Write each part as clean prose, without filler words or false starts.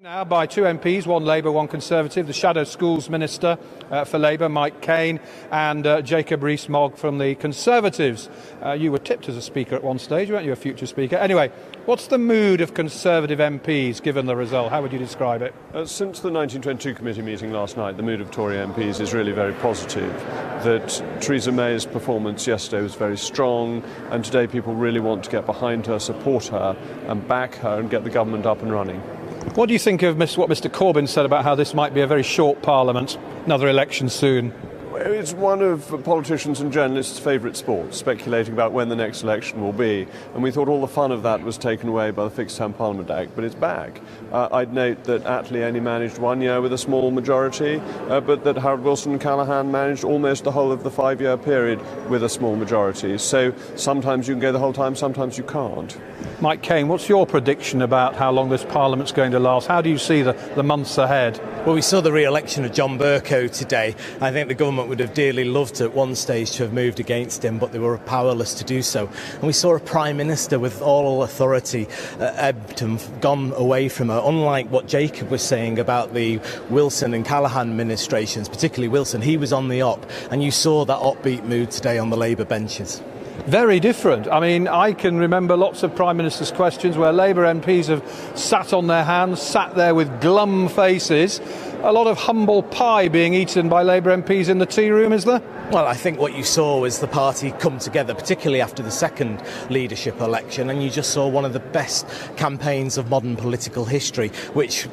Now by two MPs, one Labour, one Conservative, the Shadow Schools Minister for Labour, Mike Kane, and Jacob Rees Mogg from the Conservatives. You were tipped as a speaker at one stage, weren't you, a future speaker? Anyway, what's the mood of Conservative MPs given the result? How would you describe it? Since the 1922 committee meeting last night, the mood of Tory MPs is really very positive. That Theresa May's performance yesterday was very strong, and today people really want to get behind her, support her, and back her and get the government up and running. What do you think of what Mr Corbyn said about how this might be a very short parliament, another election soon? It's one of politicians and journalists' favourite sports, speculating about when the next election will be. And we thought all the fun of that was taken away by the Fixed Term Parliament Act, but it's back. I'd note that Attlee only managed 1 year with a small majority, but that Harold Wilson and Callaghan managed almost the whole of the 5-year period with a small majority. So sometimes you can go the whole time, sometimes you can't. Mike Kane, what's your prediction about how long this Parliament's going to last? How do you see the months ahead? Well, we saw the re-election of John Bercow today. I think the government would have dearly loved at one stage to have moved against him, but they were powerless to do so. And we saw a Prime Minister with all authority ebbed and gone away from her, unlike what Jacob was saying about the Wilson and Callaghan administrations, particularly Wilson. He was on the up, and you saw that upbeat mood today on the Labour benches. Very different. I mean, I can remember lots of Prime Minister's questions where Labour MPs have sat on their hands, sat there with glum faces. A lot of humble pie being eaten by Labour MPs in the tea room, is there? Well, I think what you saw was the party come together, particularly after the second leadership election, and you just saw one of the best campaigns of modern political history, which,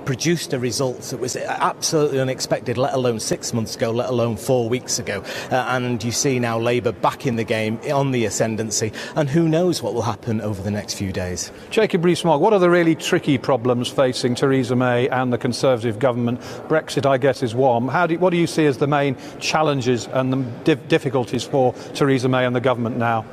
produced a result that was absolutely unexpected, let alone 6 months ago, let alone 4 weeks ago. And you see now Labour back in the game, on the ascendancy, and who knows what will happen over the next few days. Jacob Rees Mogg, what are the really tricky problems facing Theresa May and the Conservative government? Brexit, I guess, is one. What do you see as the main challenges and the difficulties for Theresa May and the government now?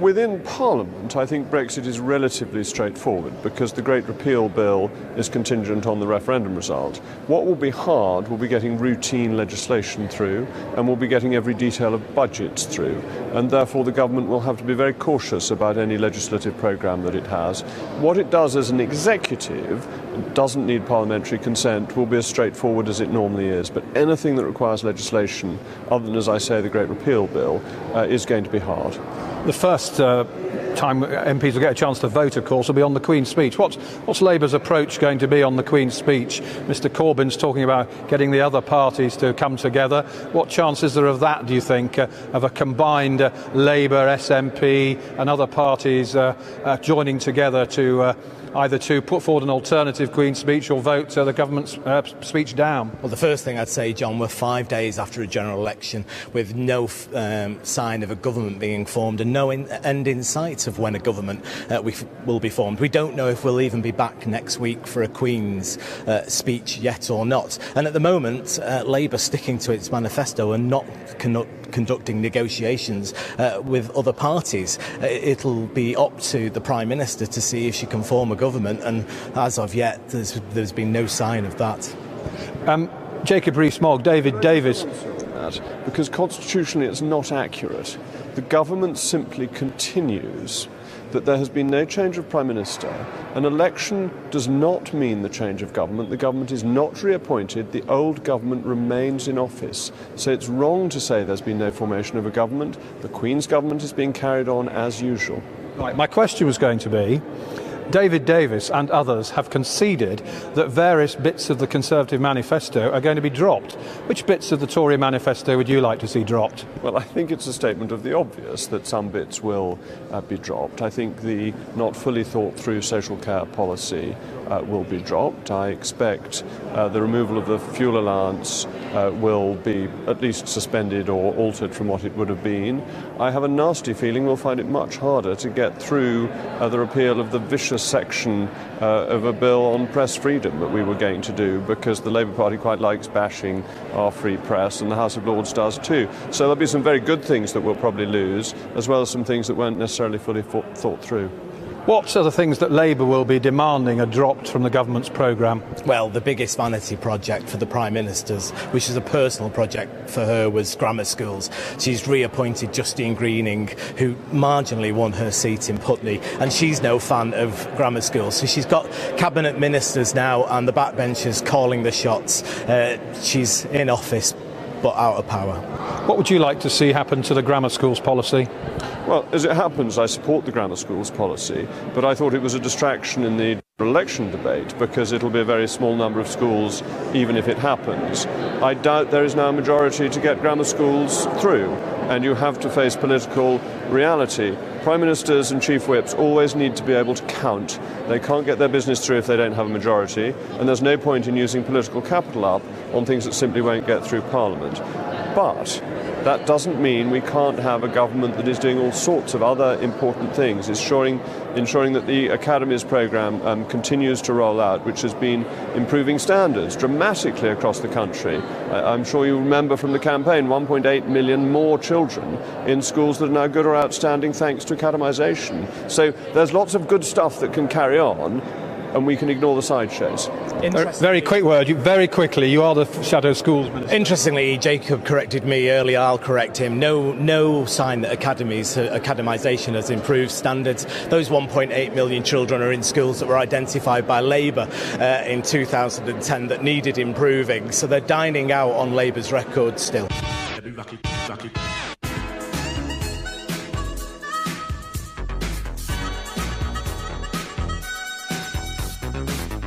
Within Parliament, I think Brexit is relatively straightforward because the Great Repeal Bill is contingent on the referendum result. What will be hard will be getting routine legislation through, and will be getting every detail of budgets through, and therefore the government will have to be very cautious about any legislative programme that it has. What it does as an executive doesn't need parliamentary consent, will be as straightforward as it normally is, but anything that requires legislation, other than, as I say, the Great Repeal Bill, is going to be hard. The first time MPs will get a chance to vote, of course, will be on the Queen's speech. What's Labour's approach going to be on the Queen's speech? Mr Corbyn's talking about getting the other parties to come together. What chance is there of that, do you think, of a combined Labour, SNP and other parties joining together to either to put forward an alternative Queen's speech or vote the government's speech down? Well, the first thing I'd say, John, we're 5 days after a general election with no sign of a government being formed and no end in sight of when a government will be formed. We don't know if we'll even be back next week for a Queen's speech yet or not. And at the moment, Labour sticking to its manifesto and not conducting negotiations with other parties. It'll be up to the Prime Minister to see if she can form a government, and as of yet there's been no sign of that. Jacob Rees Mogg, David Davis. Because constitutionally it's not accurate. The government simply continues. That there has been no change of Prime Minister. An election does not mean the change of government. The government is not reappointed. The old government remains in office. So it's wrong to say there's been no formation of a government. The Queen's government is being carried on as usual. Right, my question was going to be, David Davis and others have conceded that various bits of the Conservative manifesto are going to be dropped. Which bits of the Tory manifesto would you like to see dropped? Well, I think it's a statement of the obvious that some bits will be dropped. I think the not fully thought through social care policy will be dropped. I expect the removal of the fuel allowance will be at least suspended or altered from what it would have been. I have a nasty feeling we'll find it much harder to get through the repeal of the vicious section of a bill on press freedom that we were going to do, because the Labour Party quite likes bashing our free press, and the House of Lords does too. So there'll be some very good things that we'll probably lose, as well as some things that weren't necessarily fully thought through. What are the things that Labour will be demanding are dropped from the government's programme? Well, the biggest vanity project for the Prime Minister's, which is a personal project for her, was grammar schools. She's reappointed Justine Greening, who marginally won her seat in Putney, and she's no fan of grammar schools. So she's got cabinet ministers now and the backbenchers calling the shots. She's in office but out of power. What would you like to see happen to the grammar schools policy? Well, as it happens, I support the grammar schools policy, but I thought it was a distraction in the election debate because it'll be a very small number of schools, even if it happens. I doubt there is now a majority to get grammar schools through, and you have to face political reality. Prime Ministers and Chief Whips always need to be able to count. They can't get their business through if they don't have a majority, and there's no point in using political capital up on things that simply won't get through Parliament. But that doesn't mean we can't have a government that is doing all sorts of other important things, ensuring that the Academies programme continues to roll out, which has been improving standards dramatically across the country. I'm sure you remember from the campaign 1.8 million more children in schools that are now good or outstanding thanks to academisation. So there's lots of good stuff that can carry on, and we can ignore the sideshows. Very quick word, very quickly, you are the Shadow Schools Minister. Interestingly, Jacob corrected me earlier, I'll correct him. No sign that academisation has improved standards. Those 1.8 million children are in schools that were identified by Labour in 2010 that needed improving, so they're dining out on Labour's record still.